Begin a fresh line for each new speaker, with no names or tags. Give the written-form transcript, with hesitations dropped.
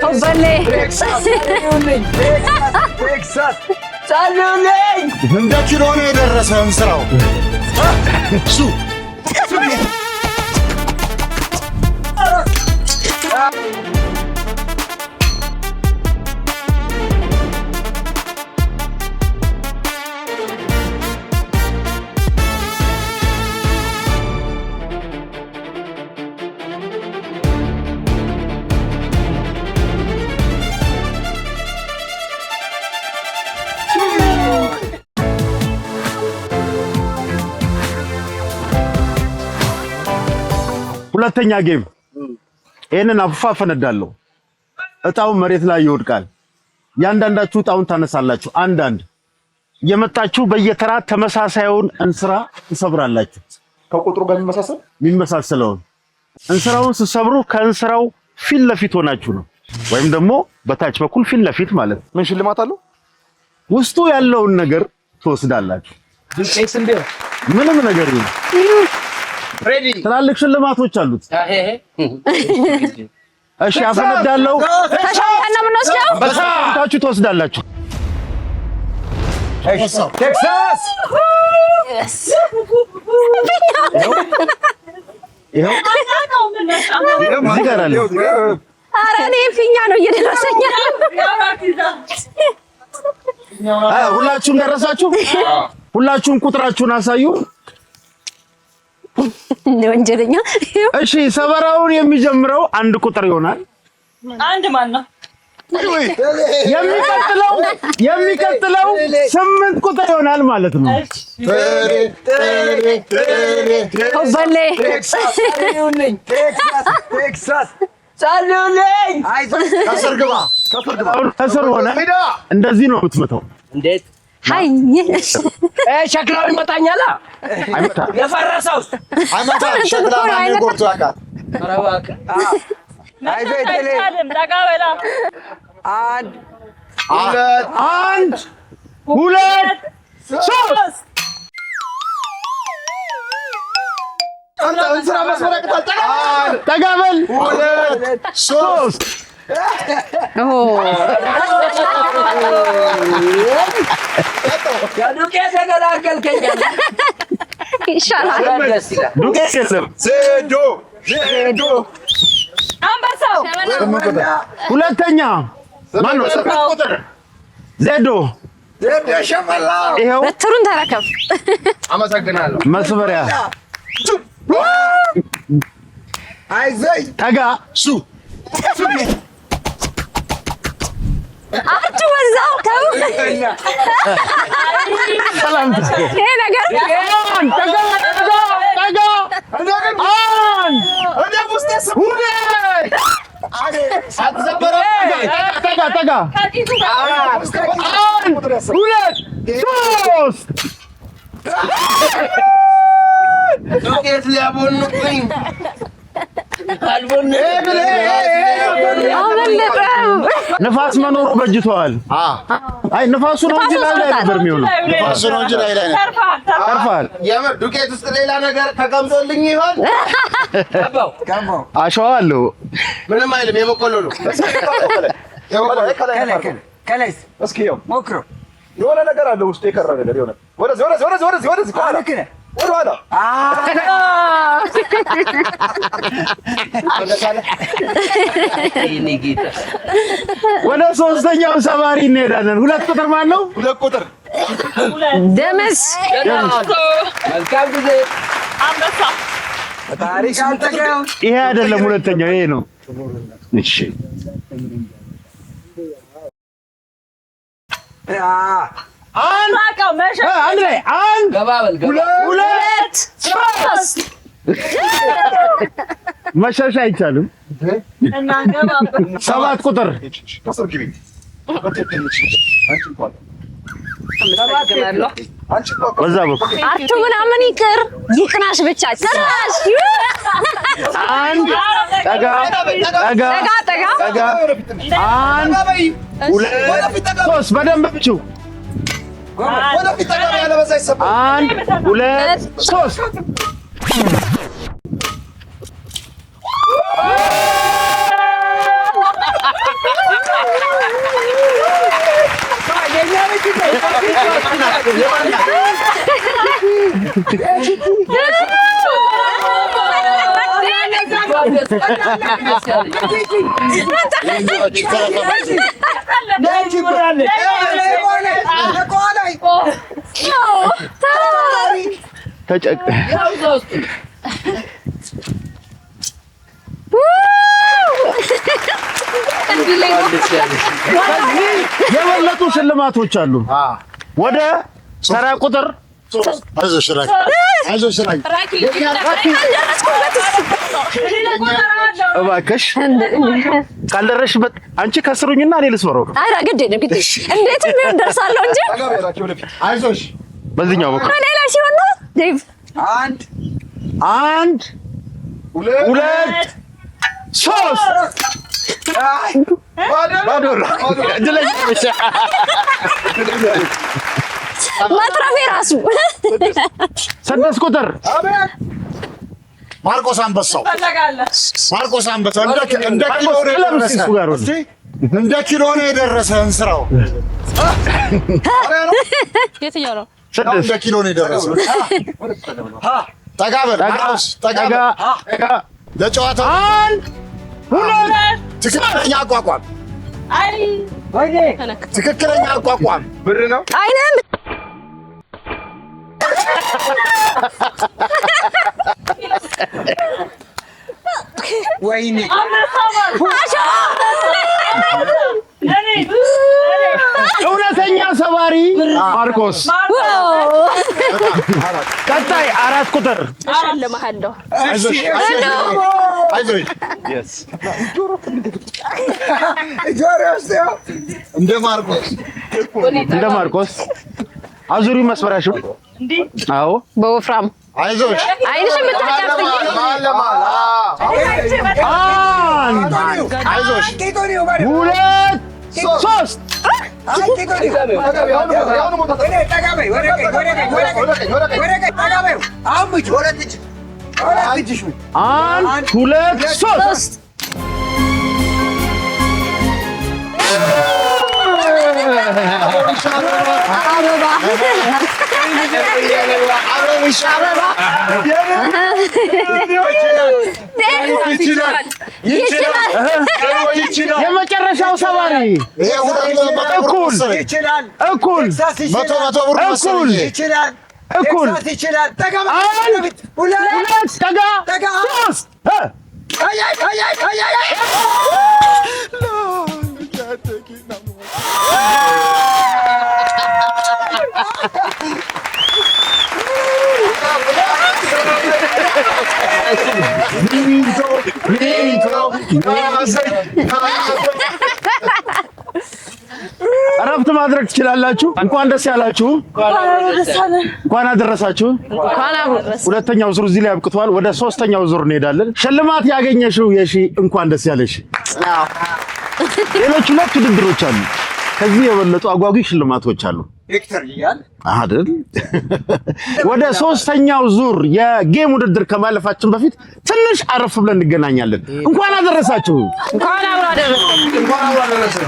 Hopefully.
Texas. ጸልዩልኝ።
እንደ ኪሎ ነው የደረሰን ስራው እሱ ሁለተኛ ጌም ይሄንን አፋፈነዳለሁ። እጣው መሬት ላይ ይወድቃል። ያንዳንዳችሁ እጣውን ታነሳላችሁ። አንዳንድ የመጣችሁ በየተራ ተመሳሳዩን እንስራ ትሰብራላችሁ።
ከቁጥሩ ጋር
የሚመሳሰለውን እንስራውን ሲሰብሩ ከእንስራው ፊት ለፊት ሆናችሁ ነው፣ ወይም ደግሞ በታች በኩል ፊት ለፊት ማለት ነው።
ምን ሽልማት አለው?
ውስጡ ያለውን ነገር ትወስዳላችሁ። ምንም ነገር ነው። ትላልቅ ሽልማቶች አሉት። እሺ አፈነዳለሁ።
ተሻውተን ነው የምንወስደው።
በታችሁ ትወስዳላችሁ።
ቴክሳስ
ይኸው
ኧረ እኔ ፊኛ ነው እየደረሰኝ ያለው።
ሁላችሁም ደረሳችሁ? ሁላችሁም ቁጥራችሁን አሳዩ።
ወንጀለኛ።
እሺ ሰበራውን የሚጀምረው አንድ ቁጥር ይሆናል።
አንድ ማን ነው?
የሚቀጥለው 8 ቁጥር ይሆናል ማለት ነው።
Hopefully.
ቴክሳስ ጸልዩልኝ።
ከስር ሆነ እንደዚህ ነው የምትመታው።
እንዴት
ሃይ
ሸክላው ይመታኛል።
አይመታ
የፈረሰው
አይመታ ሸክላ ማን ጎርቶ ያውቃል?
አረባካ
አይደለም ዳጋበላ
አንድ ሁለት ሶስት እንስራ መስመር ያቅታል። ተጋበል ሁለት ሶስት
ዱቄት ተገላገልከኝ።
ይሻላል።
ዱቄት የለም። ዜዶ
አንበሳው
ሁለተኛ ማነው? ዜዶ ይኸው
በትሩን ተረከብ።
አመሰግናለሁ።
መስመሪያ
አይዘይ
ጠጋ ሱ
አርቹ ወዛው ተው።
ሰላም
ይሄ ነገር
ጠጋ ሁለት ሶስት
ዱቄት ሊያቦኑብኝ
ንፋስ መኖሩ በጅቷል። አይ ንፋሱ ነው እንጂ ላይ ነበር የሚሆነው።
ንፋሱ ነው እንጂ ላይ
ተርፋል።
የምር ዱቄት ውስጥ ሌላ ነገር ተቀምጦልኝ ይሆን?
አሸዋ አለው።
ምንም አይልም። የበቆሎ ነው።
ከላይስ
እስኪ ይኸው
ሞክሮ
የሆነ ነገር አለ ውስጥ የቀረ ነገር የሆነ ወደዚህ ወደኋላ
ወደ ሶስተኛው ሰባሪ እንሄዳለን። ሁለት ቁጥር ማን ነው?
ሁለት ቁጥር
ደምስ
መልካም ጊዜ።
አንበሳ
ታሪክ አልተገኘም።
ይሄ አይደለም ሁለተኛው፣ ይሄ ነው። እሺ አንድ ላይ አንድ ሁለት ሶስት መሸሻ አይቻልም። ሰባት ቁጥር በዛ በኩል
አርቹ ምናምን ይቅር ይቅናሽ ብቻ ጭራሽ
አንድ ጠጋ አንድ ሁለት ሶስት በደንብ ብቻው አንድ ሁለት ሶስት የበለጡ ሽልማቶች አሉ። ወደ ተራ ቁጥር
አይዞሽ ራኪ
እባክሽ ካልደረስሽበት አንቺ ከስሩኝና እኔ ልስበረው።
ኧረ ግድ እንዴት ቢሆን ደርሳለሁ እንጂ
አይዞሽ።
በዚህኛው በኩል
እኔ ላይ ሲሆን ነው ዴቭ።
አንድ ሁለት ሶስት መትረፌ ራሱ ስድስት ቁጥር
ማርቆስ አንበሳው እንደ ኪሎ ነው የደረሰ እንስራው።
የትኛው ነው?
እንደ ኪሎ ነው የደረሰው። ጠጋ በል ማርቆስ፣ ጠጋ ለጨዋታው አንድ ሁለት ትክክለኛ አቋቋም ትክክለኛ አቋቋም
ብር ነው
አይነም
ወይኔ
እውነተኛ ሰባሪ ማርቆስ። ቀጣይ አራት ቁጥር
እሸልምሃለሁ።
አይዞሽ እንደ
ማርቆስ አዙሪ መስመሪያሽው። አዎ
በወፍራም
አይዞሽ
አይንሽ የምታጫፍኝ
አይዞሽ
ሁለት ሶስት አንድ ሁለት ሶስት የመጨረሻው ሰባሪ እኩል አንድ ሁለት ጠጋ ሶስት እረፍት ማድረግ ትችላላችሁ። እንኳን ደስ ያላችሁ፣ እንኳን አደረሳችሁ። ሁለተኛው ዙር እዚህ ላይ አብቅቷል። ወደ ሶስተኛው ዙር እንሄዳለን። ሽልማት ያገኘሽው የሺ እንኳን ደስ ያለሽ። ሌሎች ሁለት ውድድሮች አሉ። ከዚህ የበለጡ አጓጊ ሽልማቶች አሉ
ቪክተር ይያል
አይደል? ወደ ሶስተኛው ዙር የጌም ውድድር ከማለፋችን በፊት ትንሽ አረፍ ብለን እንገናኛለን። እንኳን አደረሳችሁ።
እንኳን አብሮ አደረሰ።